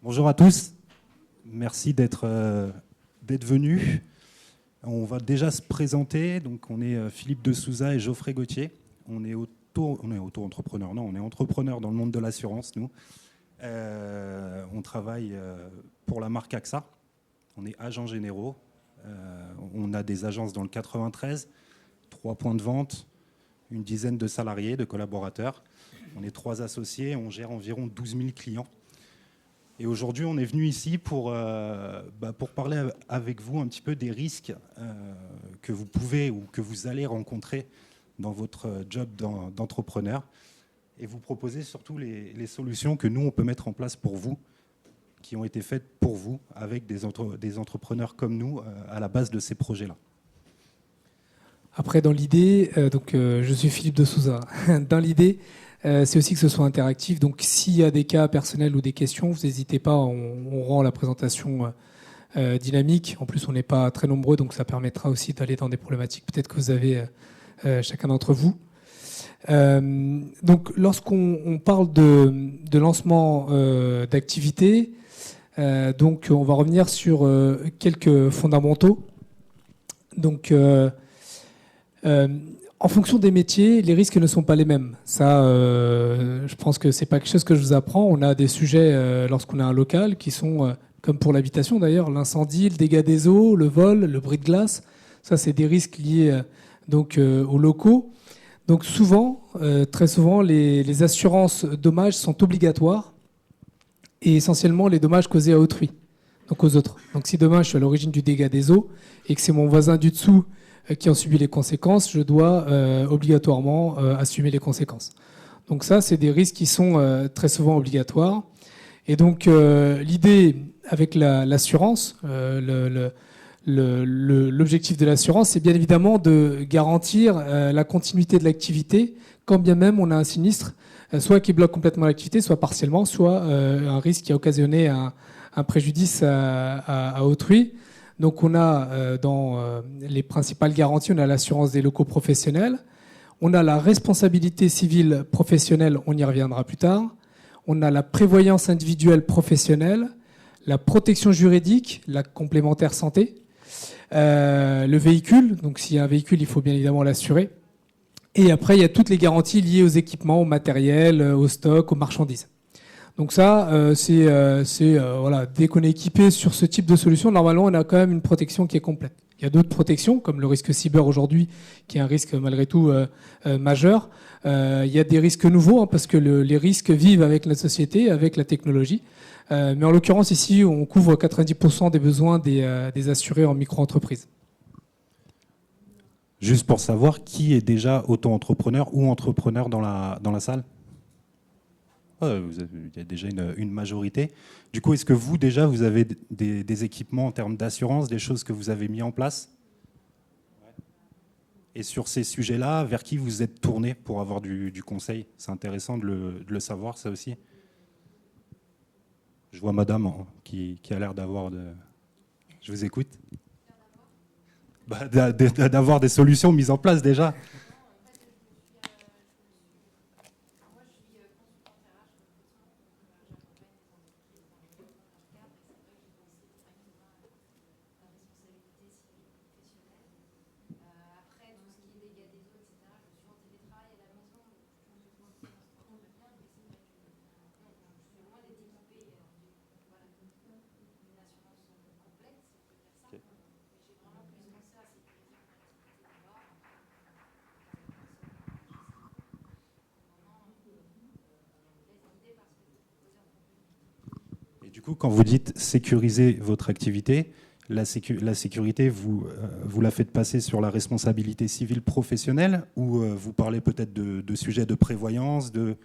Bonjour à tous, merci d'être venus. On va déjà se présenter. Donc, on est Philippe de Souza et Geoffrey Gauthier. On est auto-entrepreneurs, non, on est entrepreneurs dans le monde de l'assurance, nous. On travaille pour la marque AXA. On est agents généraux. On a des agences dans le 93, 3 points de vente, une dizaine de salariés, de collaborateurs. On est 3 associés, on gère environ 12 000 clients. Et aujourd'hui, on est venu ici pour parler avec vous un petit peu des risques que vous pouvez ou que vous allez rencontrer dans votre job d'entrepreneur et vous proposer surtout les solutions que nous, on peut mettre en place pour vous, qui ont été faites pour vous avec des entrepreneurs comme nous à la base de ces projets-là. Après, dans l'idée, je suis Philippe de Souza. Dans l'idée, c'est aussi que ce soit interactif. Donc, s'il y a des cas personnels ou des questions, vous n'hésitez pas. On rend la présentation dynamique. En plus, on n'est pas très nombreux, donc ça permettra aussi d'aller dans des problématiques peut-être que vous avez chacun d'entre vous. Donc, lorsqu'on parle de lancement d'activité, donc on va revenir sur quelques fondamentaux. Donc, en fonction des métiers, les risques ne sont pas les mêmes. Ça, je pense que c'est pas quelque chose que je vous apprends. On a des sujets lorsqu'on a un local qui sont, comme pour l'habitation d'ailleurs, l'incendie, le dégât des eaux, le vol, le bris de glace. Ça, c'est des risques liés aux locaux. Donc souvent, très souvent, les assurances dommages sont obligatoires et essentiellement les dommages causés à autrui, donc aux autres. Donc si demain je suis à l'origine du dégât des eaux et que c'est mon voisin du dessous qui en subit les conséquences, je dois obligatoirement assumer les conséquences. Donc ça, c'est des risques qui sont très souvent obligatoires. Et donc l'idée avec l'assurance, l'objectif de l'assurance, c'est bien évidemment de garantir la continuité de l'activité, quand bien même on a un sinistre, soit qui bloque complètement l'activité, soit partiellement, soit un risque qui a occasionné un préjudice à autrui. Donc on a dans les principales garanties, on a l'assurance des locaux professionnels, on a la responsabilité civile professionnelle, on y reviendra plus tard, on a la prévoyance individuelle professionnelle, la protection juridique, la complémentaire santé, le véhicule, donc s'il y a un véhicule, il faut bien évidemment l'assurer. Et après, il y a toutes les garanties liées aux équipements, au matériel, au stock, aux marchandises. Donc ça, voilà, dès qu'on est équipé sur ce type de solution, normalement, on a quand même une protection qui est complète. Il y a d'autres protections, comme le risque cyber aujourd'hui, qui est un risque malgré tout majeur. Il y a des risques nouveaux, parce que les risques vivent avec la société, avec la technologie. Mais en l'occurrence, ici, on couvre 90% des besoins des assurés en micro-entreprise. Juste pour savoir, qui est déjà auto-entrepreneur ou entrepreneur dans la salle ? Il y a déjà une majorité. Du coup, est-ce que vous, déjà, vous avez des équipements en termes d'assurance, des choses que vous avez mis en place ? Et sur ces sujets-là, vers qui vous êtes tourné pour avoir du conseil ? C'est intéressant de le savoir, ça aussi. Je vois madame qui a l'air d'avoir de... Je vous écoute. D'avoir des solutions mises en place, déjà. Du coup, quand vous dites sécuriser votre activité, la sécurité, vous la faites passer sur la responsabilité civile professionnelle ou vous parlez peut-être de sujets de prévoyance, de...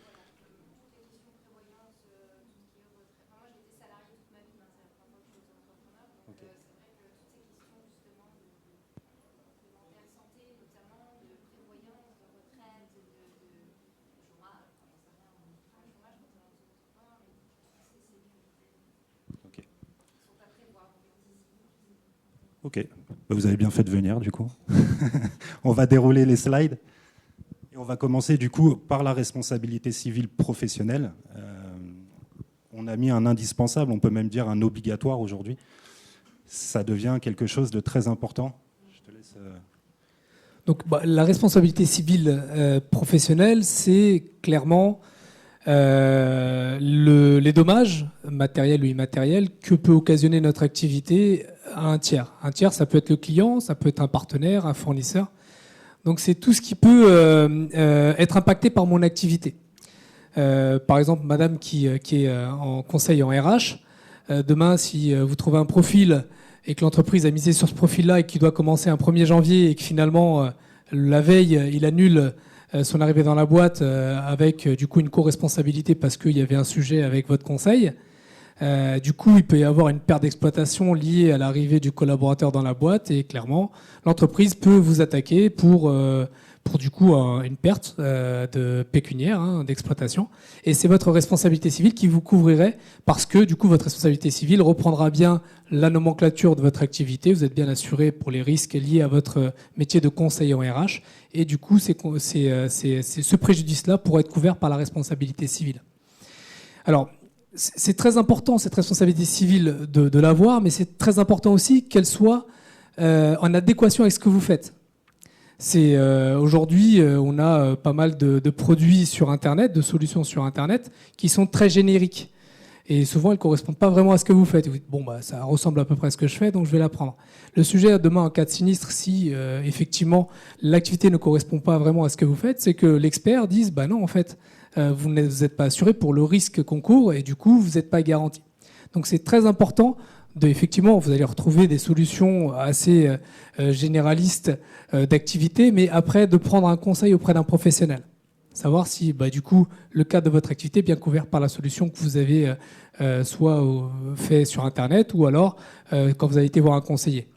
Ok, vous avez bien fait de venir du coup. On va dérouler les slides. Et on va commencer du coup par la responsabilité civile professionnelle. on a mis un indispensable, on peut même dire un obligatoire aujourd'hui. Ça devient quelque chose de très important. Je te laisse... Donc, la responsabilité civile professionnelle, c'est clairement les dommages matériels ou immatériels que peut occasionner notre activité à un tiers. Un tiers, ça peut être le client, ça peut être un partenaire, un fournisseur. Donc c'est tout ce qui peut être impacté par mon activité. Par exemple, madame qui est en conseil en RH, demain, si vous trouvez un profil et que l'entreprise a misé sur ce profil-là et qui doit commencer un 1er janvier et que finalement, la veille, il annule son arrivée dans la boîte avec du coup une co-responsabilité parce qu'il y avait un sujet avec votre conseil. Du coup, il peut y avoir une perte d'exploitation liée à l'arrivée du collaborateur dans la boîte et clairement, l'entreprise peut vous attaquer pour du coup une perte de pécuniaire, d'exploitation. Et c'est votre responsabilité civile qui vous couvrirait parce que du coup, votre responsabilité civile reprendra bien la nomenclature de votre activité. Vous êtes bien assuré pour les risques liés à votre métier de conseiller en RH. Et du coup, ce préjudice-là pourra être couvert par la responsabilité civile. Alors, c'est très important, cette responsabilité civile, de l'avoir, mais c'est très important aussi qu'elle soit en adéquation avec ce que vous faites. Aujourd'hui, on a pas mal de produits sur Internet, de solutions sur Internet, qui sont très génériques. Et souvent, elles ne correspondent pas vraiment à ce que vous faites. Et vous dites, bon, ça ressemble à peu près à ce que je fais, donc je vais la prendre. Le sujet, demain, en cas de sinistre, si effectivement l'activité ne correspond pas vraiment à ce que vous faites, c'est que l'expert dise, non, en fait, vous n'êtes pas assuré pour le risque qu'on court et du coup, vous n'êtes pas garanti. Donc, c'est très important effectivement, vous allez retrouver des solutions assez généralistes d'activité, mais après, de prendre un conseil auprès d'un professionnel. Savoir si, du coup, le cadre de votre activité est bien couvert par la solution que vous avez soit fait sur Internet ou alors quand vous avez été voir un conseiller.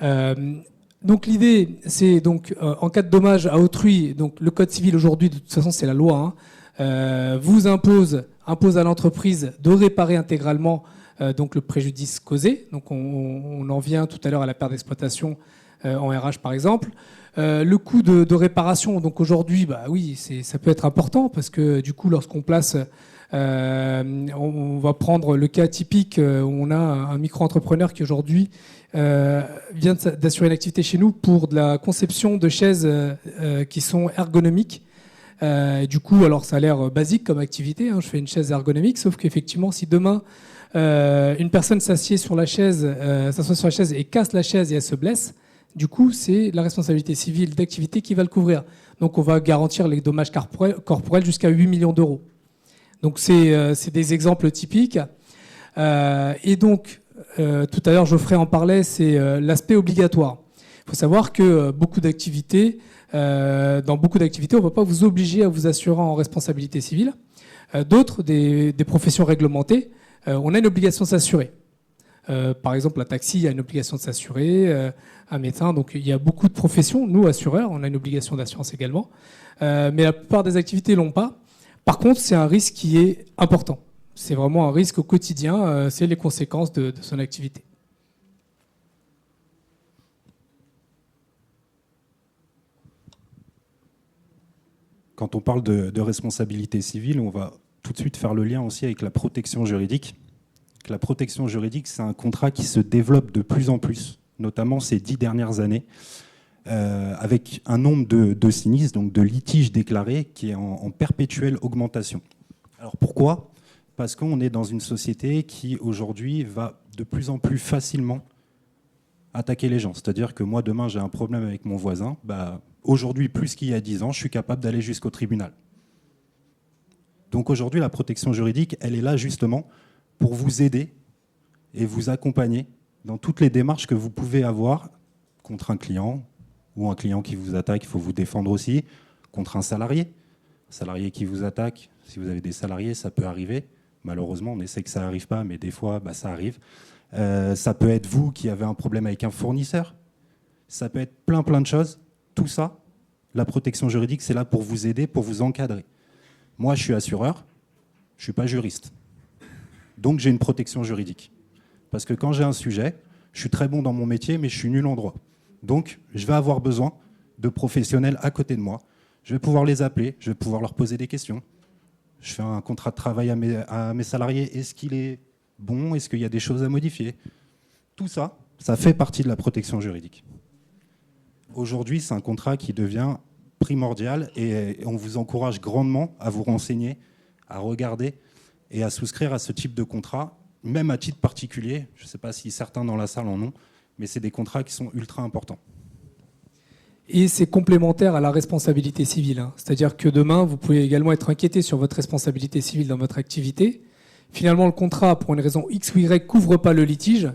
Donc l'idée, c'est donc en cas de dommage à autrui, donc le code civil aujourd'hui, de toute façon, c'est la loi, vous impose à l'entreprise de réparer intégralement donc le préjudice causé. Donc on en vient tout à l'heure à la perte d'exploitation en RH par exemple. Le coût de réparation, donc aujourd'hui, oui, ça peut être important parce que du coup, lorsqu'on place, on va prendre le cas typique où on a un micro-entrepreneur qui aujourd'hui vient d'assurer une activité chez nous pour de la conception de chaises qui sont ergonomiques. Du coup, alors ça a l'air basique comme activité, je fais une chaise ergonomique, sauf qu'effectivement, si demain une personne s'assied sur la chaise, s'assoit sur la chaise et casse la chaise et elle se blesse, du coup, c'est la responsabilité civile d'activité qui va le couvrir. Donc, on va garantir les dommages corporels jusqu'à 8 millions d'euros. Donc, c'est des exemples typiques. Et donc, tout à l'heure, Geoffrey en parlait, c'est l'aspect obligatoire. Il faut savoir que dans beaucoup d'activités, on ne va pas vous obliger à vous assurer en responsabilité civile. D'autres, des professions réglementées, on a une obligation de s'assurer. Par exemple, un taxi a une obligation de s'assurer, un médecin. Donc, il y a beaucoup de professions. Nous, assureurs, on a une obligation d'assurance également. Mais la plupart des activités l'ont pas. Par contre, c'est un risque qui est important. C'est vraiment un risque au quotidien. C'est les conséquences de son activité. Quand on parle de responsabilité civile, on va tout de suite faire le lien aussi avec la protection juridique. La protection juridique, c'est un contrat qui se développe de plus en plus, notamment ces 10 dernières années, avec un nombre de sinistres, donc de litiges déclarés, qui est en perpétuelle augmentation. Alors pourquoi ? Parce qu'on est dans une société qui, aujourd'hui, va de plus en plus facilement attaquer les gens. C'est-à-dire que moi, demain, j'ai un problème avec mon voisin, aujourd'hui, plus qu'il y a 10 ans, je suis capable d'aller jusqu'au tribunal. Donc aujourd'hui, la protection juridique, elle est là justement pour vous aider et vous accompagner dans toutes les démarches que vous pouvez avoir contre un client ou un client qui vous attaque, il faut vous défendre aussi, contre un salarié qui vous attaque. Si vous avez des salariés, ça peut arriver. Malheureusement, on essaie que ça n'arrive pas, mais des fois, ça arrive. Ça peut être vous qui avez un problème avec un fournisseur. Ça peut être plein de choses. Tout ça, la protection juridique, c'est là pour vous aider, pour vous encadrer. Moi, je suis assureur, je ne suis pas juriste. Donc, j'ai une protection juridique. Parce que quand j'ai un sujet, je suis très bon dans mon métier, mais je suis nul en droit. Donc, je vais avoir besoin de professionnels à côté de moi. Je vais pouvoir les appeler, je vais pouvoir leur poser des questions. Je fais un contrat de travail à mes salariés. Est-ce qu'il est bon? Est-ce qu'il y a des choses à modifier? Tout ça, ça fait partie de la protection juridique. Aujourd'hui, c'est un contrat qui devient primordial et on vous encourage grandement à vous renseigner, à regarder et à souscrire à ce type de contrat, même à titre particulier. Je ne sais pas si certains dans la salle en ont, mais c'est des contrats qui sont ultra importants. Et c'est complémentaire à la responsabilité civile, hein. C'est-à-dire que demain, vous pouvez également être inquiété sur votre responsabilité civile dans votre activité. Finalement, le contrat, pour une raison X ou Y, couvre pas le litige.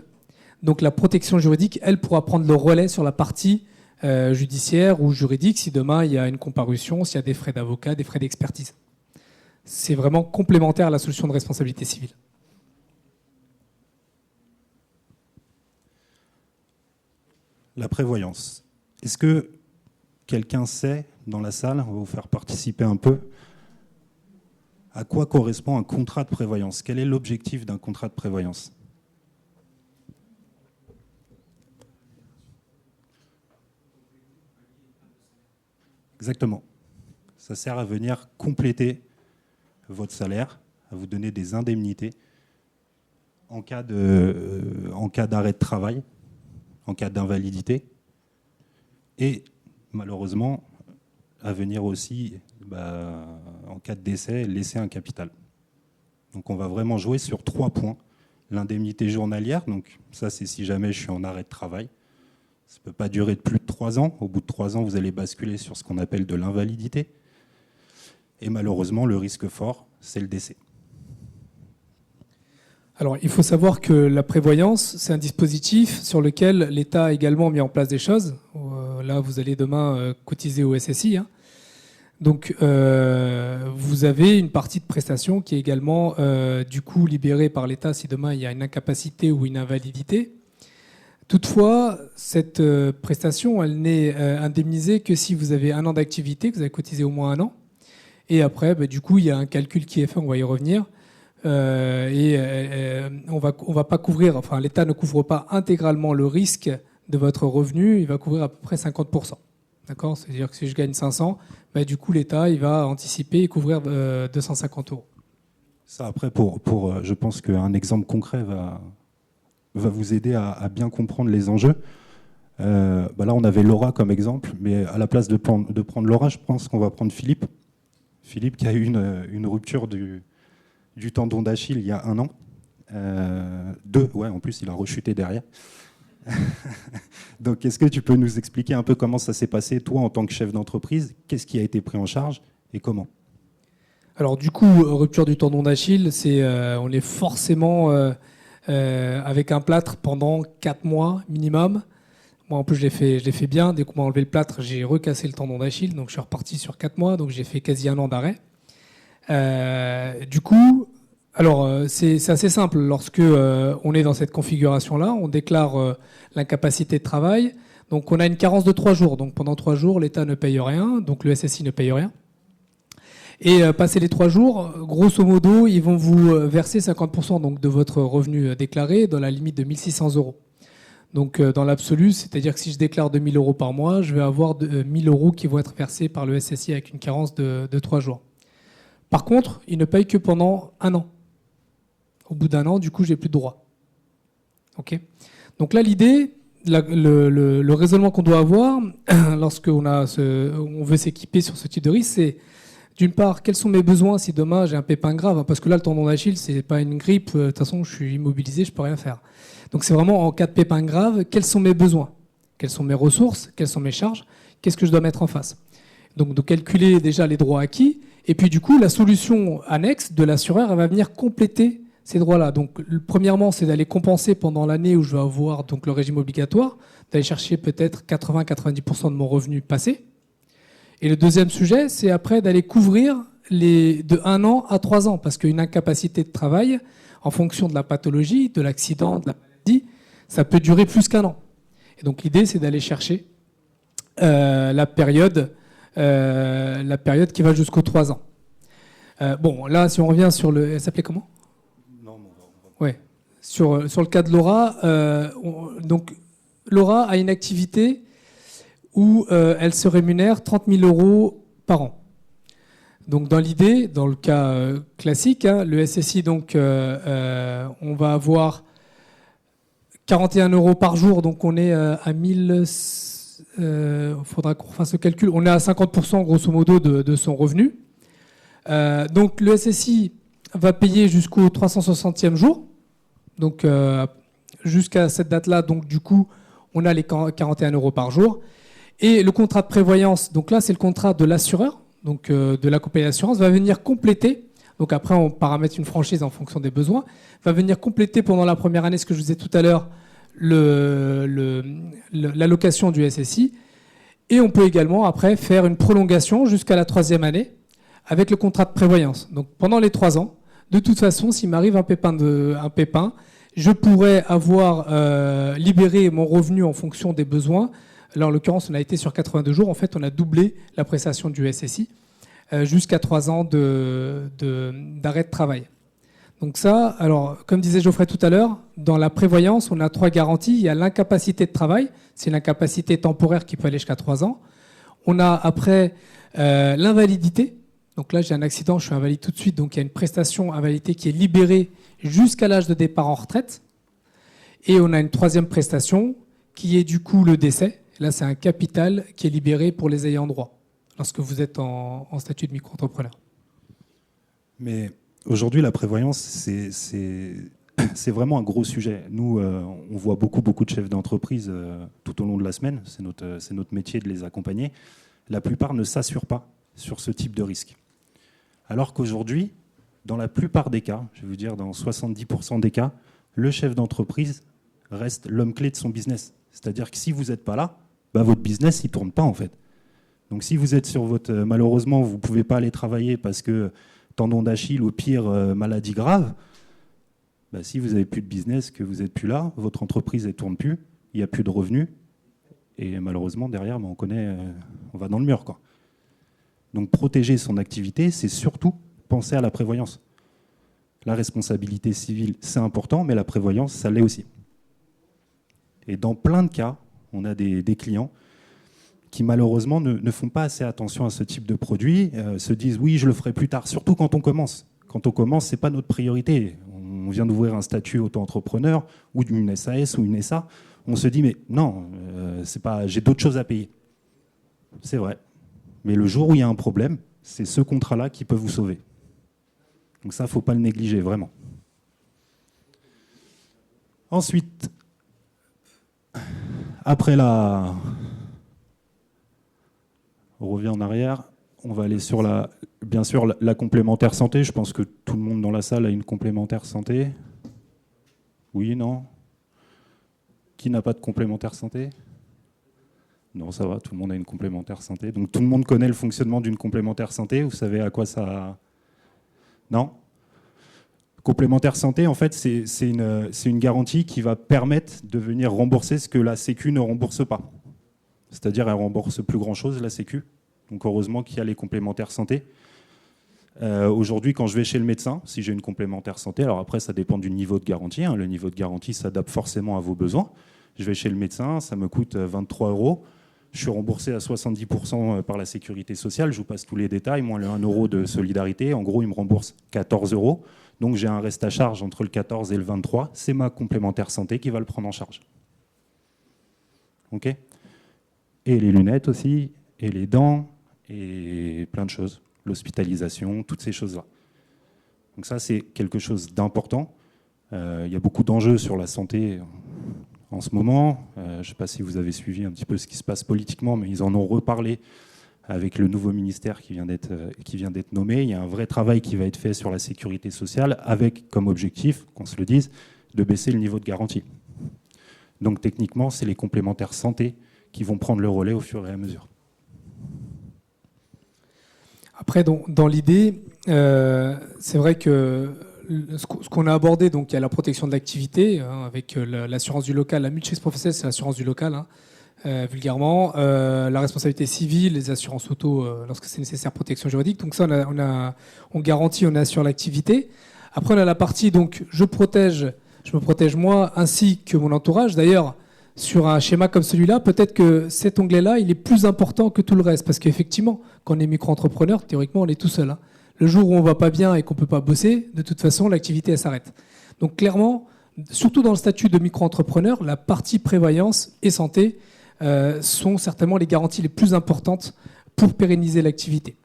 Donc la protection juridique, elle, pourra prendre le relais sur la partie judiciaire ou juridique si demain il y a une comparution, s'il y a des frais d'avocat, des frais d'expertise. C'est vraiment complémentaire à la solution de responsabilité civile. La prévoyance. Est-ce que quelqu'un sait dans la salle, on va vous faire participer un peu, à quoi correspond un contrat de prévoyance? Quel est l'objectif d'un contrat de prévoyance? Exactement. Ça sert à venir compléter votre salaire, à vous donner des indemnités en cas d'arrêt de travail, en cas d'invalidité, et malheureusement, à venir aussi, en cas de décès, laisser un capital. Donc on va vraiment jouer sur 3 points. L'indemnité journalière, donc ça c'est si jamais je suis en arrêt de travail. Ça ne peut pas durer de plus de 3 ans. Au bout de 3 ans, vous allez basculer sur ce qu'on appelle de l'invalidité. Et malheureusement, le risque fort, c'est le décès. Alors, il faut savoir que la prévoyance, c'est un dispositif sur lequel l'État a également mis en place des choses. Là, vous allez demain cotiser au SSI, hein. Donc, vous avez une partie de prestation qui est également, du coup, libérée par l'État si demain il y a une incapacité ou une invalidité. Toutefois, cette prestation, elle n'est indemnisée que si vous avez 1 an d'activité, que vous avez cotisé au moins 1 an. Et après, du coup, il y a un calcul qui est fait, on va y revenir. On va pas couvrir, enfin, l'État ne couvre pas intégralement le risque de votre revenu, il va couvrir à peu près 50%. D'accord? C'est-à-dire que si je gagne 500, du coup, l'État, il va anticiper et couvrir 250 €. Ça, après, je pense qu'un exemple concret va vous aider à bien comprendre les enjeux. Là, on avait Laura comme exemple, mais à la place de prendre Laura, je pense qu'on va prendre Philippe. Philippe qui a eu une rupture du tendon d'Achille il y a 1 an. En plus, il a rechuté derrière. Donc, est-ce que tu peux nous expliquer un peu comment ça s'est passé, toi, en tant que chef d'entreprise? Qu'est-ce qui a été pris en charge et comment? Alors, du coup, rupture du tendon d'Achille, on est forcément avec un plâtre pendant 4 mois minimum. Moi, en plus, je l'ai fait bien. Dès qu'on m'a enlevé le plâtre, j'ai recassé le tendon d'Achille. Donc, je suis reparti sur 4 mois. Donc, j'ai fait quasi 1 an d'arrêt. Du coup, alors, c'est assez simple. Lorsque on est dans cette configuration-là, on déclare l'incapacité de travail. Donc, on a une carence de 3 jours. Donc, pendant 3 jours, l'État ne paye rien. Donc, le SSI ne paye rien. Et passé les 3 jours, grosso modo, ils vont vous verser 50% donc, de votre revenu déclaré dans la limite de 1 600 €. Donc dans l'absolu, c'est-à-dire que si je déclare 2 000 € par mois, je vais avoir 1 000 € qui vont être versés par le SSI avec une carence de 3 jours. Par contre, ils ne payent que pendant 1 an. Au bout d'1 an, du coup, j'ai plus de droit. Okay. Donc là, l'idée, le raisonnement qu'on doit avoir lorsqu'on on veut s'équiper sur ce type de risque, c'est d'une part, quels sont mes besoins si demain j'ai un pépin grave? Parce que là, le tendon d'Achille, c'est pas une grippe. De toute façon, je suis immobilisé, je peux rien faire. Donc c'est vraiment en cas de pépin grave, quels sont mes besoins? Quelles sont mes ressources? Quelles sont mes charges? Qu'est-ce que je dois mettre en face? Donc de calculer déjà les droits acquis. Et puis du coup, la solution annexe de l'assureur, elle va venir compléter ces droits-là. Donc premièrement, c'est d'aller compenser pendant l'année où je vais avoir donc, le régime obligatoire, d'aller chercher peut-être 80-90% de mon revenu passé. Et le deuxième sujet, c'est après d'aller couvrir de 1 an à 3 ans, parce qu'une incapacité de travail, en fonction de la pathologie, de l'accident, de la maladie, ça peut durer plus qu'1 an. Et donc l'idée, c'est d'aller chercher la période qui va jusqu'aux 3 ans. Là, si on revient sur le... Elle s'appelait comment? Non, ouais. Sur le cas de Laura, donc Laura a une activité où elle se rémunère 30 000 € par an. Donc dans l'idée, dans le cas classique, le SSI, donc, on va avoir 41 € par jour, donc on est à 1000. Faudra qu'on fasse le calcul. On est à 50% grosso modo de son revenu. Donc le SSI va payer jusqu'au 360e jour. Donc jusqu'à cette date-là, donc du coup, on a les 41 € par jour. Et le contrat de prévoyance, donc là c'est le contrat de l'assureur, donc de la compagnie d'assurance, va venir compléter. Donc après on paramètre une franchise en fonction des besoins, va venir compléter pendant la première année, ce que je vous disais tout à l'heure, l'allocation du SSI. Et on peut également après faire une prolongation jusqu'à la 3e année avec le contrat de prévoyance. Donc pendant les 3 ans, de toute façon, s'il m'arrive un pépin, je pourrais avoir libéré mon revenu en fonction des besoins. Là, en l'occurrence, on a été sur 82 jours. En fait, on a doublé la prestation du SSI jusqu'à 3 ans d'arrêt de travail. Donc ça, alors, comme disait Geoffrey tout à l'heure, dans la prévoyance, on a 3 garanties. Il y a l'incapacité de travail. C'est une incapacité temporaire qui peut aller jusqu'à 3 ans. On a après l'invalidité. Donc là, j'ai un accident, je suis invalide tout de suite. Donc il y a une prestation invalidité qui est libérée jusqu'à l'âge de départ en retraite. Et on a une 3e prestation qui est du coup le décès. Là, c'est un capital qui est libéré pour les ayants droit lorsque vous êtes en statut de micro-entrepreneur. Mais aujourd'hui, la prévoyance, c'est vraiment un gros sujet. Nous, on voit beaucoup de chefs d'entreprise tout au long de la semaine. C'est notre métier de les accompagner. La plupart ne s'assurent pas sur ce type de risque. Alors qu'aujourd'hui, dans la plupart des cas, je vais vous dire dans 70% des cas, le chef d'entreprise reste l'homme clé de son business. C'est-à-dire que si vous n'êtes pas là, votre business il tourne pas en fait. Donc si vous êtes sur malheureusement vous ne pouvez pas aller travailler parce que tendon d'Achille ou pire maladie grave, si vous n'avez plus de business, que vous n'êtes plus là, votre entreprise ne tourne plus, il n'y a plus de revenus et malheureusement derrière on va dans le mur quoi. Donc protéger son activité, c'est surtout penser à la prévoyance. La responsabilité civile, c'est important, mais la prévoyance, ça l'est aussi. Et dans plein de cas, on a des clients qui malheureusement ne font pas assez attention à ce type de produit, se disent oui, je le ferai plus tard, surtout quand on commence. Quand on commence, ce n'est pas notre priorité. On vient d'ouvrir un statut auto-entrepreneur ou d'une SAS ou une SA. On se dit mais non, j'ai d'autres choses à payer. C'est vrai. Mais le jour où il y a un problème, c'est ce contrat-là qui peut vous sauver. Donc ça, il ne faut pas le négliger, vraiment. Ensuite, après on revient en arrière, on va aller sur bien sûr la complémentaire santé. Je pense que tout le monde dans la salle a une complémentaire santé. Oui, non? Qui n'a pas de complémentaire santé? Non, ça va, tout le monde a une complémentaire santé. Donc tout le monde connaît le fonctionnement d'une complémentaire santé. Vous savez à quoi ça... Non? Complémentaire santé, en fait, c'est une garantie qui va permettre de venir rembourser ce que la Sécu ne rembourse pas. C'est-à-dire elle rembourse plus grand-chose, la Sécu. Donc heureusement qu'il y a les complémentaires santé. Aujourd'hui, quand je vais chez le médecin, si j'ai une complémentaire santé, alors après, ça dépend du niveau de garantie. Le niveau de garantie s'adapte forcément à vos besoins. Je vais chez le médecin, ça me coûte 23 €. Je suis remboursé à 70% par la sécurité sociale. Je vous passe tous les détails, moins le 1 € de solidarité. En gros, il me rembourse 14 €. Donc j'ai un reste à charge entre le 14 et le 23. C'est ma complémentaire santé qui va le prendre en charge. OK ? Et les lunettes aussi, et les dents, et plein de choses. L'hospitalisation, toutes ces choses-là. Donc ça, c'est quelque chose d'important. Il y a beaucoup d'enjeux sur la santé en ce moment. Je ne sais pas si vous avez suivi un petit peu ce qui se passe politiquement, mais ils en ont reparlé avec le nouveau ministère qui vient d'être nommé. Il y a un vrai travail qui va être fait sur la sécurité sociale avec comme objectif, qu'on se le dise, de baisser le niveau de garantie. Donc techniquement, c'est les complémentaires santé qui vont prendre le relais au fur et à mesure. Après, dans l'idée, c'est vrai que ce qu'on a abordé, donc il y a la protection de l'activité avec l'assurance du local, la mutuelle professionnelle, c'est l'assurance du local, vulgairement, la responsabilité civile, les assurances auto lorsque c'est nécessaire, protection juridique. Donc ça, on garantit, on assure l'activité. Après, on a la partie donc je me protège moi ainsi que mon entourage. D'ailleurs, sur un schéma comme celui-là, peut-être que cet onglet-là, il est plus important que tout le reste. Parce qu'effectivement, quand on est micro-entrepreneur, théoriquement, on est tout seul. Le jour où on va pas bien et qu'on peut pas bosser, de toute façon, l'activité elle s'arrête. Donc clairement, surtout dans le statut de micro-entrepreneur, la partie prévoyance et santé sont certainement les garanties les plus importantes pour pérenniser l'activité.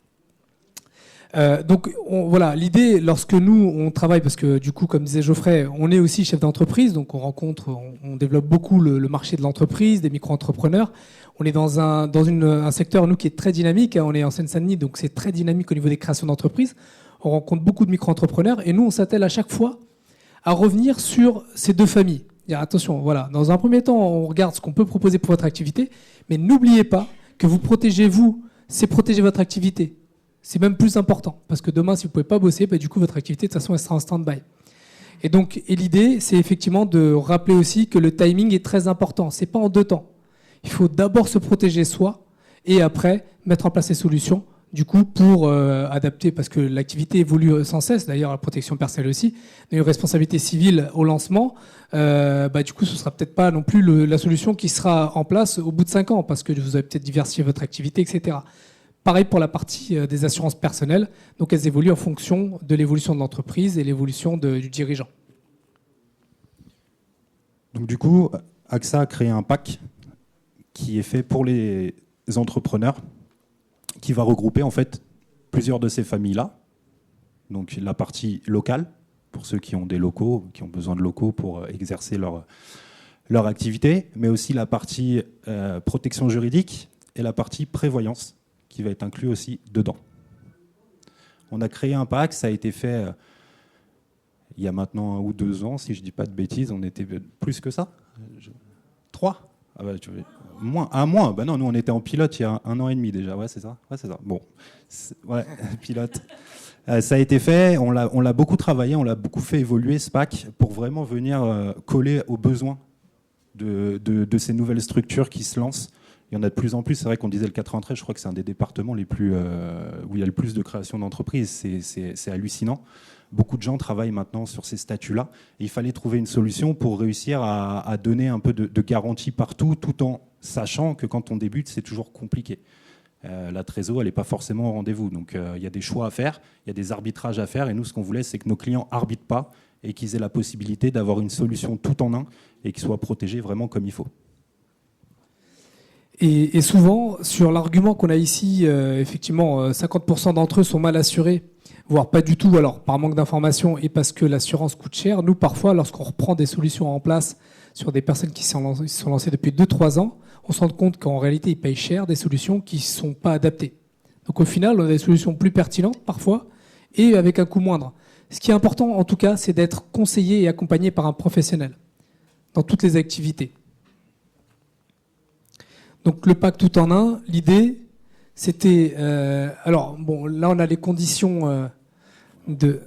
Donc voilà, l'idée, lorsque nous on travaille, parce que du coup, comme disait Geoffrey, on est aussi chef d'entreprise, donc on développe beaucoup le marché de l'entreprise, des micro-entrepreneurs. On est dans un secteur, nous, qui est très dynamique. On est en Seine-Saint-Denis, donc c'est très dynamique au niveau des créations d'entreprises. On rencontre beaucoup de micro-entrepreneurs et nous, on s'attelle à chaque fois à revenir sur ces deux familles. Dire attention, voilà, dans un premier temps, on regarde ce qu'on peut proposer pour votre activité, mais n'oubliez pas que vous protégez vous, c'est protéger votre activité. C'est même plus important, parce que demain, si vous ne pouvez pas bosser, du coup, votre activité, de toute façon, elle sera en stand-by. Et l'idée, c'est effectivement de rappeler aussi que le timing est très important. Ce n'est pas en deux temps. Il faut d'abord se protéger soi, et après, mettre en place les solutions, du coup, pour adapter, parce que l'activité évolue sans cesse, d'ailleurs, la protection personnelle aussi. Une responsabilité civile au lancement, du coup, ce ne sera peut-être pas non plus la solution qui sera en place au bout de 5 ans, parce que vous avez peut-être diversifié votre activité, etc. Pareil pour la partie des assurances personnelles. Donc, elles évoluent en fonction de l'évolution de l'entreprise et l'évolution du dirigeant. Donc, du coup, AXA a créé un pack qui est fait pour les entrepreneurs, qui va regrouper en fait plusieurs de ces familles-là. Donc, la partie locale, pour ceux qui ont des locaux, qui ont besoin de locaux pour exercer leur activité, mais aussi la partie protection juridique et la partie prévoyance, qui va être inclus aussi dedans. On a créé un pack, ça a été fait il y a maintenant 1 ou 2 ans, si je ne dis pas de bêtises, on était plus que ça 3 moins. Ben non, nous on était en pilote il y a 1 an et demi déjà, ouais c'est ça. Bon, ouais, pilote. Ça a été fait, on l'a beaucoup travaillé, on l'a beaucoup fait évoluer ce pack pour vraiment venir coller aux besoins de ces nouvelles structures qui se lancent. Il y en a de plus en plus. C'est vrai qu'on disait le 93, je crois que c'est un des départements les plus, où il y a le plus de création d'entreprises. C'est hallucinant. Beaucoup de gens travaillent maintenant sur ces statuts-là. Et il fallait trouver une solution pour réussir à donner un peu de garantie partout, tout en sachant que quand on débute, c'est toujours compliqué. La trésor, elle n'est pas forcément au rendez-vous. Donc il y a des choix à faire, il y a des arbitrages à faire. Et nous, ce qu'on voulait, c'est que nos clients n'arbitrent pas et qu'ils aient la possibilité d'avoir une solution tout en un et qu'ils soient protégés vraiment comme il faut. Et souvent, sur l'argument qu'on a ici, effectivement, 50% d'entre eux sont mal assurés, voire pas du tout, alors par manque d'informations et parce que l'assurance coûte cher. Nous, parfois, lorsqu'on reprend des solutions en place sur des personnes qui sont lancées depuis 2-3 ans, on se rend compte qu'en réalité, ils payent cher des solutions qui ne sont pas adaptées. Donc au final, on a des solutions plus pertinentes parfois et avec un coût moindre. Ce qui est important, en tout cas, c'est d'être conseillé et accompagné par un professionnel dans toutes les activités. Donc le pack tout en un, l'idée, c'était... alors, bon, là, on a les conditions de...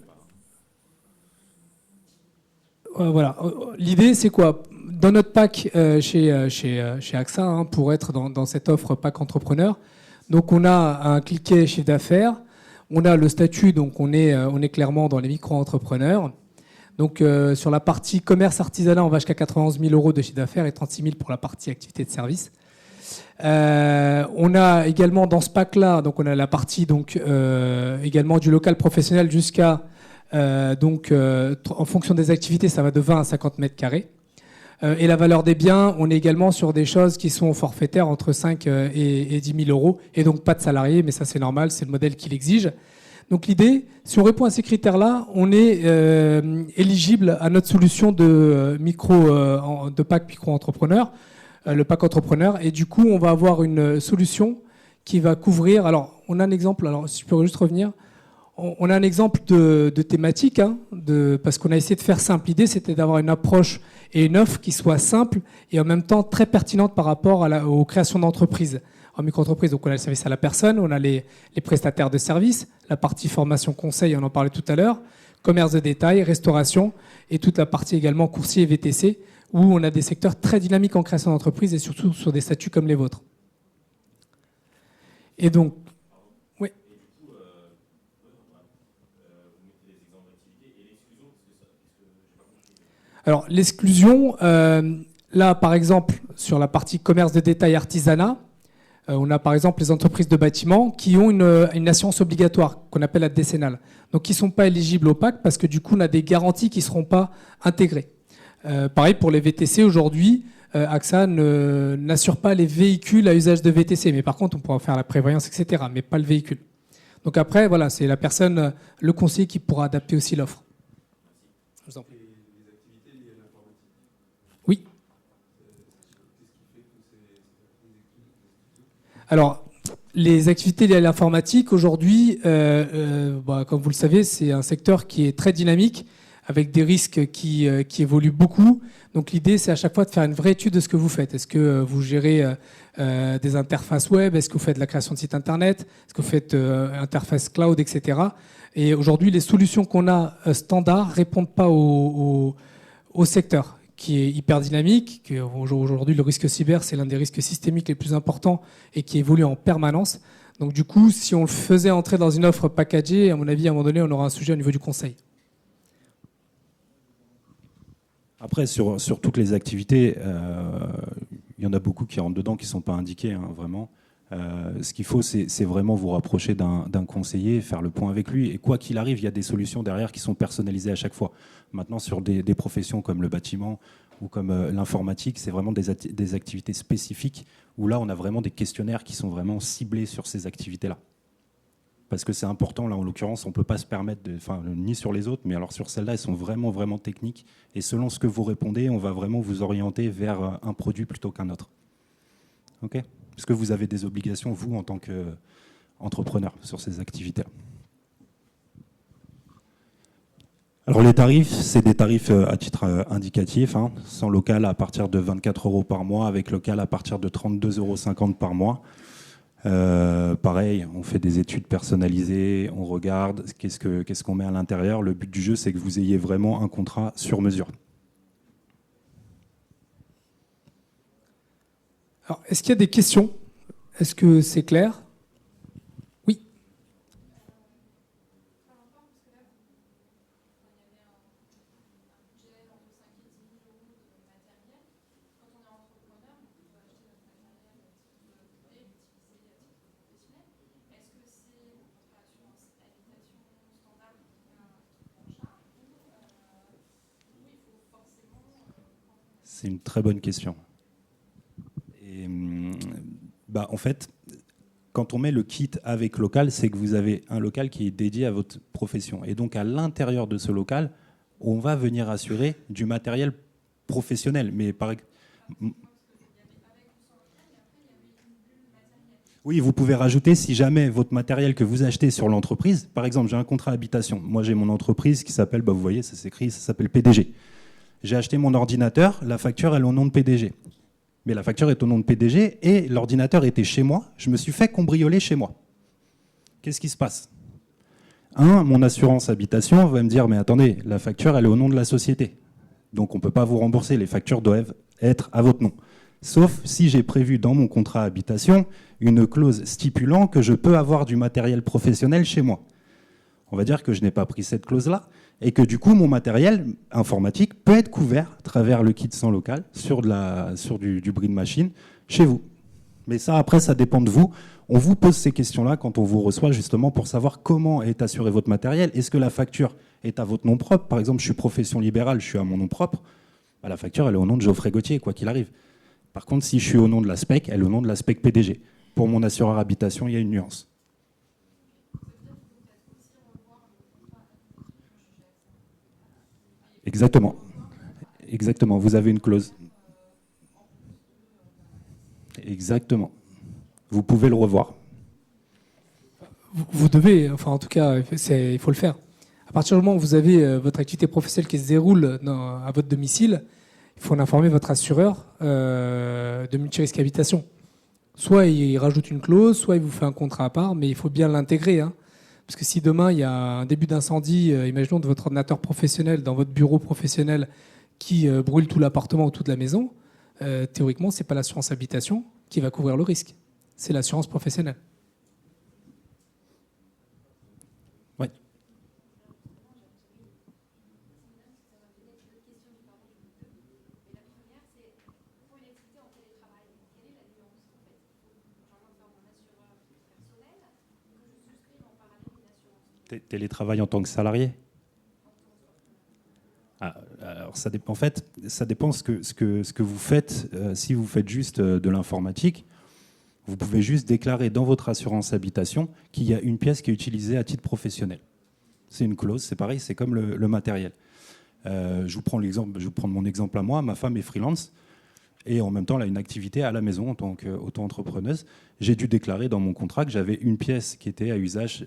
voilà. L'idée, c'est quoi? Dans notre pack chez AXA, pour être dans cette offre pack entrepreneur, donc on a un cliquet chiffre d'affaires, on a le statut, donc on est clairement dans les micro-entrepreneurs. Donc sur la partie commerce artisanat, on va jusqu'à 91 000 € de chiffre d'affaires et 36 000 pour la partie activité de service. On a également dans ce pack-là, donc on a la partie également du local professionnel jusqu'à en fonction des activités, ça va de 20 à 50 mètres carrés. Et la valeur des biens, on est également sur des choses qui sont forfaitaires entre 5 et 10 000 € et donc pas de salariés, mais ça c'est normal, c'est le modèle qui l'exige. Donc l'idée, si on répond à ces critères-là, on est éligible à notre solution de pack micro-entrepreneur, le pack entrepreneur, et du coup on va avoir une solution qui va couvrir. Alors on a un exemple, alors si je peux juste revenir, on a un exemple de thématique, parce qu'on a essayé de faire simple. L'idée c'était d'avoir une approche et une offre qui soit simple et en même temps très pertinente par rapport aux créations d'entreprises. En micro-entreprise, donc on a le service à la personne, on a les prestataires de services, la partie formation conseil, on en parlait tout à l'heure, commerce de détail, restauration et toute la partie également coursier et VTC, où on a des secteurs très dynamiques en création d'entreprise et surtout sur des statuts comme les vôtres. Et donc, oui. Alors l'exclusion, là par exemple sur la partie commerce de détail artisanat, On a par exemple les entreprises de bâtiment qui ont une assurance obligatoire qu'on appelle la décennale. Donc qui ne sont pas éligibles au PAC parce que du coup on a des garanties qui ne seront pas intégrées. Pareil pour les VTC aujourd'hui, AXA n'assure pas les véhicules à usage de VTC, mais par contre on pourra faire la prévoyance, etc., mais pas le véhicule. Donc après, voilà, c'est la personne, le conseiller qui pourra adapter aussi l'offre. Je vous en prie. Oui. Alors, les activités liées à l'informatique, aujourd'hui, comme vous le savez, c'est un secteur qui est très dynamique, avec des risques qui évoluent beaucoup. Donc l'idée, c'est à chaque fois de faire une vraie étude de ce que vous faites. Est-ce que vous gérez des interfaces web? Est-ce que vous faites de la création de sites internet? Est-ce que vous faites interface cloud, etc. Et aujourd'hui, les solutions qu'on a standards répondent pas au secteur qui est hyper dynamique. Aujourd'hui, le risque cyber, c'est l'un des risques systémiques les plus importants et qui évolue en permanence. Donc du coup, si on le faisait entrer dans une offre packagée, à mon avis, à un moment donné, on aura un sujet au niveau du conseil. Après, sur toutes les activités, il y en a beaucoup qui rentrent dedans, qui ne sont pas indiqués, hein, vraiment. Ce qu'il faut, c'est vraiment vous rapprocher d'un conseiller, faire le point avec lui. Et quoi qu'il arrive, il y a des solutions derrière qui sont personnalisées à chaque fois. Maintenant, sur des professions comme le bâtiment ou comme l'informatique, c'est vraiment des activités spécifiques où là, on a vraiment des questionnaires qui sont vraiment ciblés sur ces activités-là. Parce que c'est important, là, en l'occurrence, on ne peut pas se permettre, ni sur les autres, mais alors sur celles-là, elles sont vraiment, vraiment techniques. Et selon ce que vous répondez, on va vraiment vous orienter vers un produit plutôt qu'un autre. OK ? Est-ce que vous avez des obligations, vous, en tant qu'entrepreneur, sur ces activités-là? Alors les tarifs, c'est des tarifs à titre indicatif, hein, sans local à partir de 24 € par mois, avec local à partir de 32,50 € par mois. Pareil, on fait des études personnalisées, on regarde qu'est-ce qu'on met à l'intérieur. Le but du jeu, c'est que vous ayez vraiment un contrat sur mesure. Alors, est-ce qu'il y a des questions? Est-ce que c'est clair? Oui. C'est une très bonne question. Et, en fait, quand on met le kit avec local, c'est que vous avez un local qui est dédié à votre profession. Et donc, à l'intérieur de ce local, on va venir assurer du matériel professionnel. Mais oui, vous pouvez rajouter si jamais votre matériel que vous achetez sur l'entreprise, par exemple, j'ai un contrat habitation. Moi, j'ai mon entreprise qui s'appelle, vous voyez, ça s'appelle PDG. J'ai acheté mon ordinateur, la facture, elle est au nom de PDG. Mais la facture est au nom de PDG et l'ordinateur était chez moi. Je me suis fait cambrioler chez moi. Qu'est-ce qui se passe? Mon assurance habitation va me dire, mais attendez, la facture, elle est au nom de la société. Donc, on ne peut pas vous rembourser. Les factures doivent être à votre nom. Sauf si j'ai prévu dans mon contrat habitation une clause stipulant que je peux avoir du matériel professionnel chez moi. On va dire que je n'ai pas pris cette clause-là et que du coup, mon matériel informatique peut être couvert à travers le kit sans local sur du bris de machine chez vous. Mais ça, après, ça dépend de vous. On vous pose ces questions-là quand on vous reçoit justement pour savoir comment est assuré votre matériel. Est-ce que la facture est à votre nom propre? Par exemple, je suis profession libérale, je suis à mon nom propre. La facture, elle est au nom de Geoffrey Gauthier, quoi qu'il arrive. Par contre, si je suis au nom de la SPEC, elle est au nom de la SPEC PDG. Pour mon assureur habitation, il y a une nuance. Exactement. Exactement. Vous avez une clause. Exactement. Vous pouvez le revoir. Vous devez, enfin en tout cas, il faut le faire. À partir du moment où vous avez votre activité professionnelle qui se déroule à votre domicile, il faut en informer votre assureur de multirisque habitation. Soit il rajoute une clause, soit il vous fait un contrat à part, mais il faut bien l'intégrer. Hein. Parce que si demain il y a un début d'incendie, imaginons de votre ordinateur professionnel, dans votre bureau professionnel, qui brûle tout l'appartement ou toute la maison, théoriquement, ce n'est pas l'assurance habitation qui va couvrir le risque. C'est l'assurance professionnelle. Oui. Télétravail en tant que salarié? Alors ça dépend. En fait, ça dépend ce que vous faites. Si vous faites juste de l'informatique, vous pouvez juste déclarer dans votre assurance habitation qu'il y a une pièce qui est utilisée à titre professionnel. C'est une clause, c'est pareil, c'est comme le matériel. Je vous prends mon exemple à moi. Ma femme est freelance et en même temps, elle a une activité à la maison en tant qu'auto-entrepreneuse. J'ai dû déclarer dans mon contrat que j'avais une pièce qui était à usage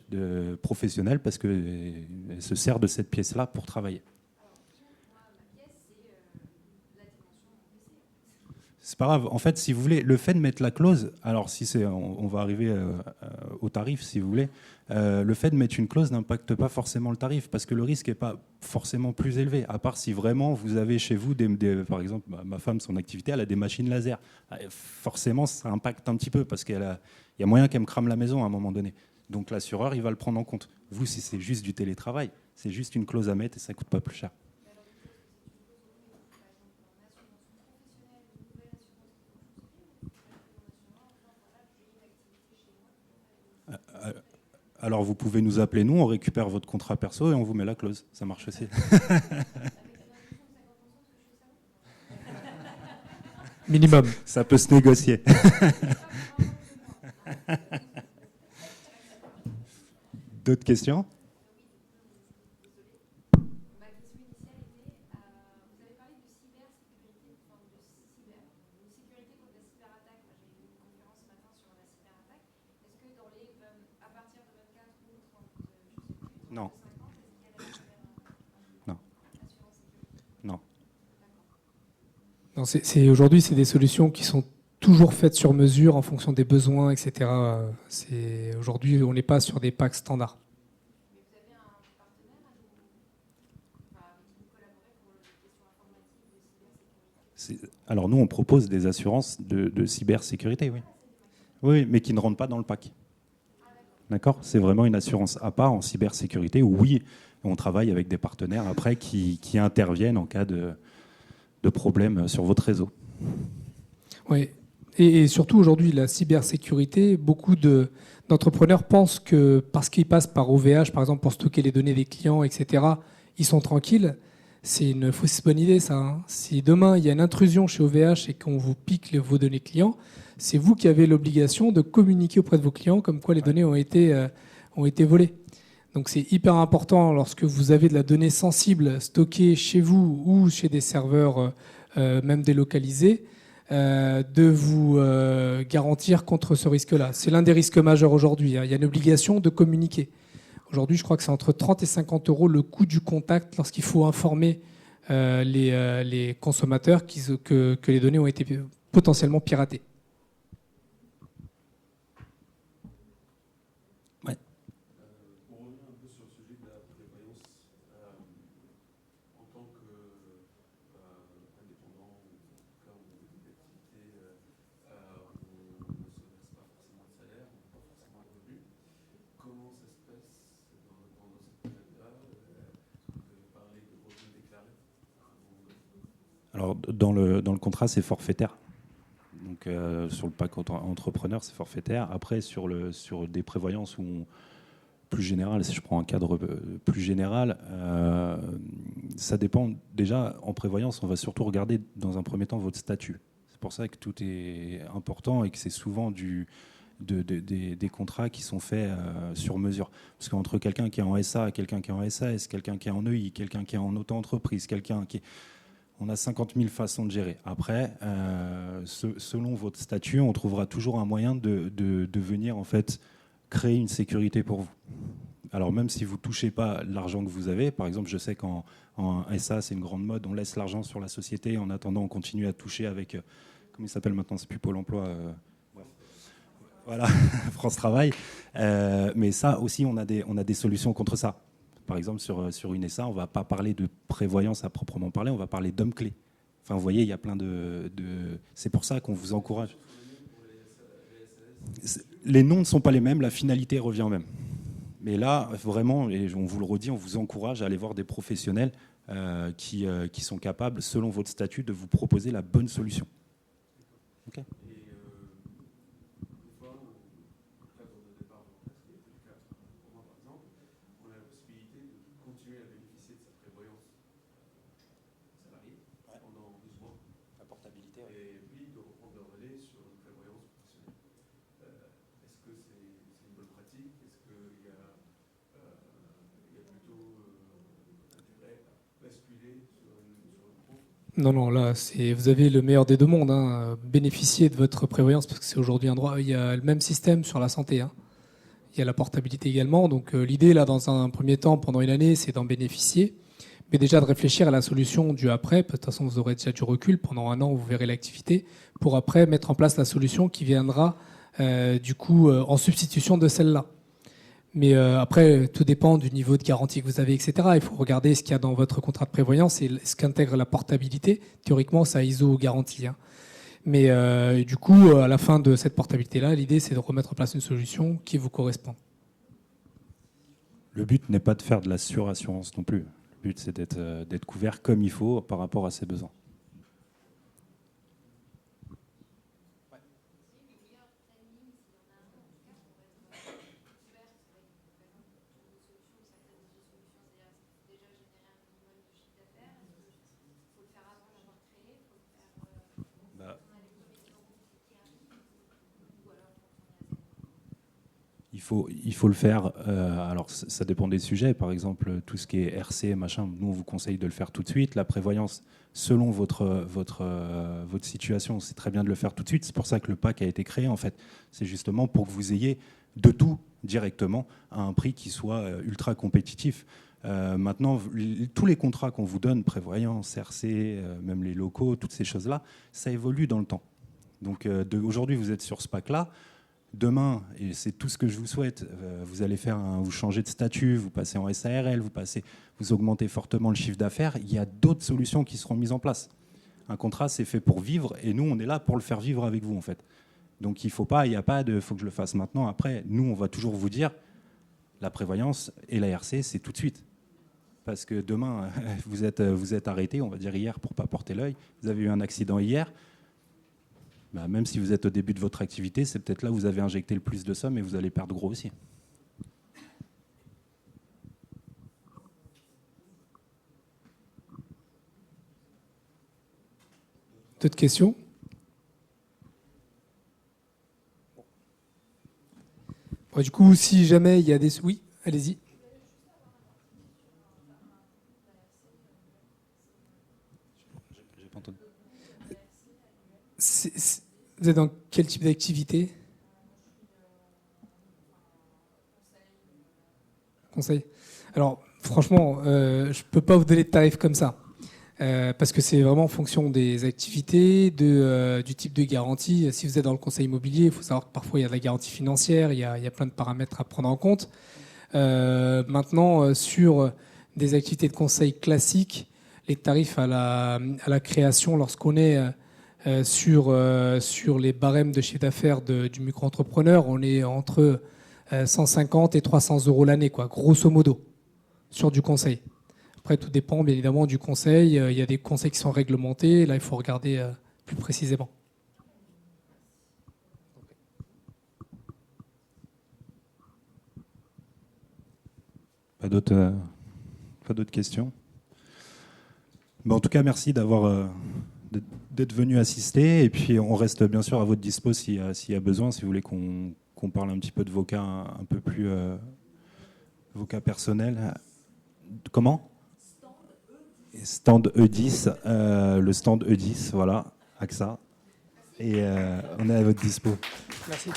professionnel parce qu'elle se sert de cette pièce-là pour travailler. C'est pas grave. En fait, si vous voulez, le fait de mettre la clause, alors si c'est, on va arriver au tarif, si vous voulez, le fait de mettre une clause n'impacte pas forcément le tarif parce que le risque n'est pas forcément plus élevé. À part si vraiment vous avez chez vous, par exemple, ma femme, son activité, elle a des machines laser. Forcément, ça impacte un petit peu parce qu'il y a moyen qu'elle me crame la maison à un moment donné. Donc l'assureur, il va le prendre en compte. Vous, si c'est juste du télétravail, c'est juste une clause à mettre et ça ne coûte pas plus cher. Alors vous pouvez nous appeler, nous, on récupère votre contrat perso et on vous met la clause. Ça marche aussi. Minimum. Ça peut se négocier. D'autres questions? Non. Non. Non. Non, aujourd'hui, c'est des solutions qui sont toujours faites sur mesure en fonction des besoins, etc. Aujourd'hui, on n'est pas sur des packs standards. Alors nous, on propose des assurances de cybersécurité, oui. Oui, mais qui ne rentrent pas dans le pack. D'accord? C'est vraiment une assurance à part en cybersécurité où, oui, on travaille avec des partenaires après qui interviennent en cas de problème sur votre réseau. Oui. Et surtout aujourd'hui, la cybersécurité, beaucoup d'entrepreneurs pensent que parce qu'ils passent par OVH, par exemple, pour stocker les données des clients, etc., ils sont tranquilles. C'est une fausse bonne idée, ça. Hein. Si demain, il y a une intrusion chez OVH et qu'on vous pique vos données clients, c'est vous qui avez l'obligation de communiquer auprès de vos clients comme quoi les données ont été volées. Donc c'est hyper important lorsque vous avez de la donnée sensible stockée chez vous ou chez des serveurs même délocalisés, de vous garantir contre ce risque-là. C'est l'un des risques majeurs aujourd'hui. Hein. Il y a une obligation de communiquer. Aujourd'hui, je crois que c'est entre 30 et 50 euros le coût du contact lorsqu'il faut informer les consommateurs que les données ont été potentiellement piratées. Ouais. Pour revenir un peu sur le sujet de la prévoyance, en tant qu'indépendant, ou en tout cas au niveau des activités, on ne se verse pas forcément de salaire, on n'a pas forcément de revenus. Comment ça se passe dans cette période-là? Est-ce que vous avez parlé de revenus déclarés? Alors dans le contrat, c'est forfaitaire. Donc sur le pack entrepreneur, c'est forfaitaire. Après, sur des prévoyances plus générales, si je prends un cadre plus général, ça dépend. Déjà, en prévoyance, on va surtout regarder dans un premier temps votre statut. C'est pour ça que tout est important et que c'est souvent des contrats qui sont faits sur mesure. Parce qu'entre quelqu'un qui est en SA, quelqu'un qui est en SAS, quelqu'un qui est en EI, quelqu'un qui est en auto-entreprise, quelqu'un qui est... On a 50 000 façons de gérer. Après, selon votre statut, on trouvera toujours un moyen de venir en fait créer une sécurité pour vous. Alors même si vous ne touchez pas l'argent que vous avez, par exemple, je sais qu'en SA, c'est une grande mode, on laisse l'argent sur la société, en attendant, on continue à toucher avec, comment il s'appelle maintenant, c'est plus Pôle emploi, voilà, France Travail. Mais ça aussi, on a des solutions contre ça. Par exemple, sur une SA, on ne va pas parler de prévoyance à proprement parler, on va parler d'homme clé. Enfin, vous voyez, il y a plein de... C'est pour ça qu'on vous encourage. Les noms ne sont pas les mêmes, la finalité revient même. Mais là, vraiment, et on vous le redit, on vous encourage à aller voir des professionnels qui sont capables, selon votre statut, de vous proposer la bonne solution. Okay. Des fois, au cadre de départ de l'entreprise, qui était le cas pour moi par exemple, on Non, non, là, vous avez le meilleur des deux mondes, hein. Bénéficier de votre prévoyance, parce que c'est aujourd'hui un droit. Il y a le même système sur la santé, hein. Il y a la portabilité également. Donc l'idée, là, dans un premier temps, pendant une année, c'est d'en bénéficier. Mais déjà de réfléchir à la solution du après. De toute façon, vous aurez déjà du recul. Pendant un an, vous verrez l'activité. Pour après mettre en place la solution qui viendra, du coup, en substitution de celle-là. Mais après, tout dépend du niveau de garantie que vous avez, etc. Il faut regarder ce qu'il y a dans votre contrat de prévoyance et ce qu'intègre la portabilité. Théoriquement, ça ISO garantie, hein. Mais du coup, à la fin de cette portabilité-là, l'idée, c'est de remettre en place une solution qui vous correspond. Le but n'est pas de faire de la surassurance non plus. Le but, c'est d'être couvert comme il faut par rapport à ses besoins. Il faut le faire. Alors, ça dépend des sujets. Par exemple, tout ce qui est RC, machin, nous, on vous conseille de le faire tout de suite. La prévoyance, selon votre situation, c'est très bien de le faire tout de suite. C'est pour ça que le pack a été créé, en fait. C'est justement pour que vous ayez de tout directement à un prix qui soit ultra compétitif. Maintenant, tous les contrats qu'on vous donne, prévoyance, RC, même les locaux, toutes ces choses-là, ça évolue dans le temps. Donc, aujourd'hui, vous êtes sur ce pack-là. Demain, et c'est tout ce que je vous souhaite, vous allez vous changer de statut, vous passez en SARL, vous augmentez fortement le chiffre d'affaires. Il y a d'autres solutions qui seront mises en place. Un contrat, c'est fait pour vivre, et nous, on est là pour le faire vivre avec vous, en fait. Donc, il n'y a pas de « faut que je le fasse maintenant ». Après, nous, on va toujours vous dire, la prévoyance et la RC, c'est tout de suite. Parce que demain, vous êtes arrêté, on va dire hier, pour ne pas porter l'œil. Vous avez eu un accident hier. Bah, même si vous êtes au début de votre activité, c'est peut-être là où vous avez injecté le plus de sommes et vous allez perdre gros aussi. D'autres questions ? Bon, du coup, si jamais il y a des... Oui, allez-y. J'ai pas entendu. Vous êtes dans quel type d'activité ? Conseil. Alors, franchement, je ne peux pas vous donner de tarifs comme ça. Parce que c'est vraiment en fonction des activités, du type de garantie. Si vous êtes dans le conseil immobilier, il faut savoir que parfois il y a de la garantie financière, il y a plein de paramètres à prendre en compte. Maintenant, sur des activités de conseil classiques, les tarifs à la création, lorsqu'on est sur les barèmes de chiffre d'affaires du micro-entrepreneur, on est entre 150 et 300 euros l'année, quoi, grosso modo, sur du conseil. Après, tout dépend bien évidemment du conseil. Il y a des conseils qui sont réglementés. Là, il faut regarder plus précisément. Pas d'autres questions. Mais en tout cas, merci d'être venu assister. Et puis, on reste bien sûr à votre dispo s'il y a besoin, si vous voulez qu'on parle un petit peu de vos cas un peu plus vos cas personnels. Comment ? Stand E10, le stand E10, voilà, AXA. Et on est à votre dispo. Merci.